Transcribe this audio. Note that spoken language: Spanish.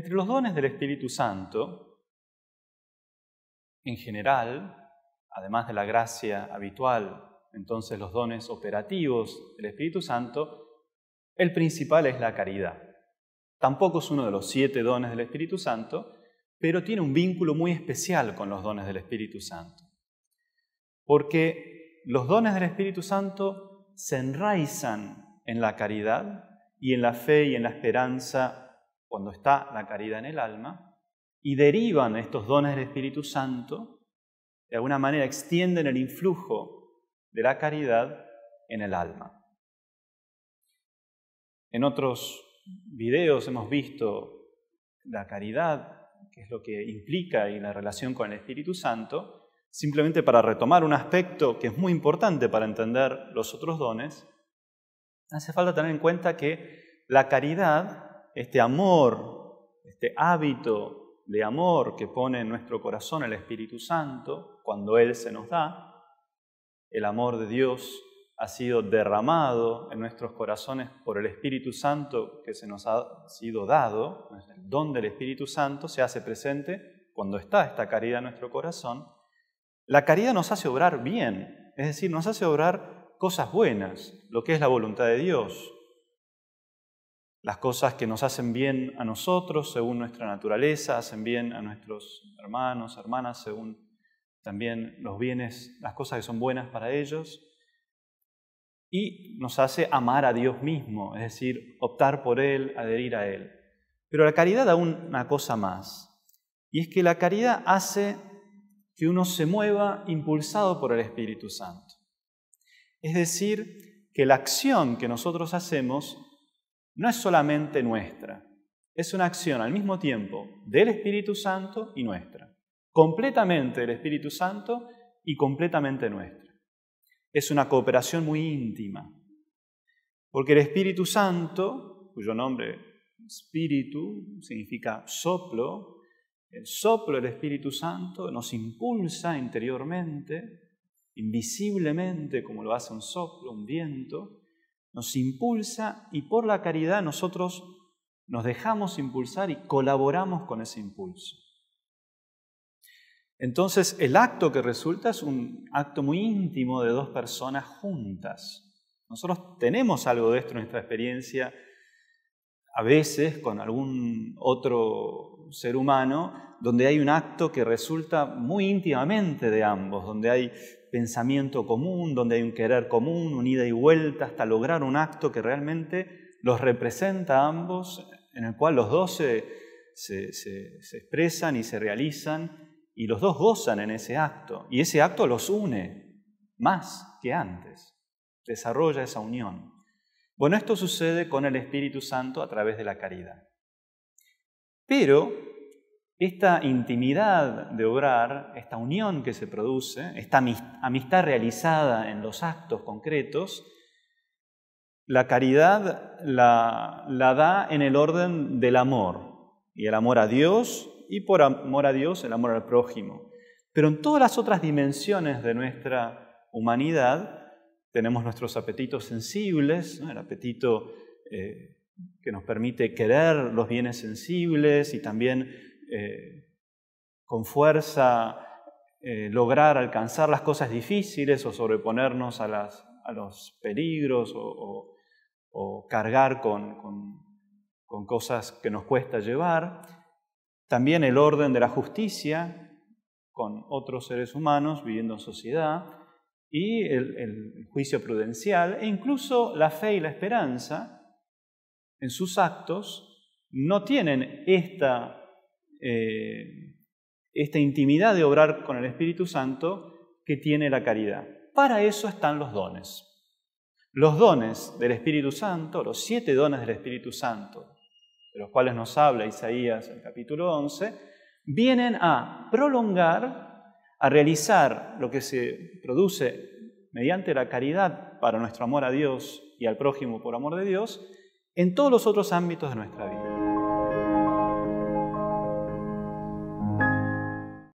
Entre los dones del Espíritu Santo, en general, además de la gracia habitual, entonces los dones operativos del Espíritu Santo, el principal es la caridad. Tampoco es uno de los 7 dones del Espíritu Santo, pero tiene un vínculo muy especial con los dones del Espíritu Santo. Porque los dones del Espíritu Santo se enraizan en la caridad y en la fe y en la esperanza cuando está la caridad en el alma, y derivan estos dones del Espíritu Santo, de alguna manera extienden el influjo de la caridad en el alma. En otros videos hemos visto la caridad, qué es lo que implica y la relación con el Espíritu Santo. Simplemente para retomar un aspecto que es muy importante para entender los otros dones, hace falta tener en cuenta que la caridad, este amor, este hábito de amor que pone en nuestro corazón el Espíritu Santo, cuando Él se nos da, el amor de Dios ha sido derramado en nuestros corazones por el Espíritu Santo que se nos ha sido dado, el don del Espíritu Santo se hace presente cuando está esta caridad en nuestro corazón. La caridad nos hace obrar bien, es decir, nos hace obrar cosas buenas, lo que es la voluntad de Dios. Las cosas que nos hacen bien a nosotros, según nuestra naturaleza, hacen bien a nuestros hermanos, hermanas, según también los bienes, las cosas que son buenas para ellos. Y nos hace amar a Dios mismo, es decir, optar por Él, adherir a Él. Pero la caridad da una cosa más, y es que la caridad hace que uno se mueva impulsado por el Espíritu Santo. Es decir, que la acción que nosotros hacemos no es solamente nuestra, es una acción al mismo tiempo del Espíritu Santo y nuestra. Completamente del Espíritu Santo y completamente nuestra. Es una cooperación muy íntima, porque el Espíritu Santo, cuyo nombre Espíritu significa soplo, el soplo del Espíritu Santo nos impulsa interiormente, invisiblemente, como lo hace un soplo, un viento, nos impulsa y por la caridad nosotros nos dejamos impulsar y colaboramos con ese impulso. Entonces el acto que resulta es un acto muy íntimo de 2 personas juntas. Nosotros tenemos algo de esto en nuestra experiencia, a veces con algún otro ser humano, donde hay un acto que resulta muy íntimamente de ambos, donde hay pensamiento común, donde hay un querer común, un ida y vuelta, hasta lograr un acto que realmente los representa a ambos, en el cual los dos se expresan y se realizan, y los dos gozan en ese acto, y ese acto los une más que antes, desarrolla esa unión. Bueno, esto sucede con el Espíritu Santo a través de la caridad. Pero esta intimidad de obrar, esta unión que se produce, esta amistad realizada en los actos concretos, la caridad la da en el orden del amor, y el amor a Dios, y por amor a Dios el amor al prójimo. Pero en todas las otras dimensiones de nuestra humanidad tenemos nuestros apetitos sensibles, ¿no? El apetito que nos permite querer los bienes sensibles y también con fuerza lograr alcanzar las cosas difíciles o sobreponernos a los peligros o cargar con cosas que nos cuesta llevar. También el orden de la justicia con otros seres humanos viviendo en sociedad y el juicio prudencial e incluso la fe y la esperanza en sus actos no tienen esta intimidad de obrar con el Espíritu Santo que tiene la caridad. Para eso están los dones. Los dones del Espíritu Santo, los 7 dones del Espíritu Santo, de los cuales nos habla Isaías en el capítulo 11, vienen a prolongar, a realizar lo que se produce mediante la caridad para nuestro amor a Dios y al prójimo por amor de Dios, en todos los otros ámbitos de nuestra vida.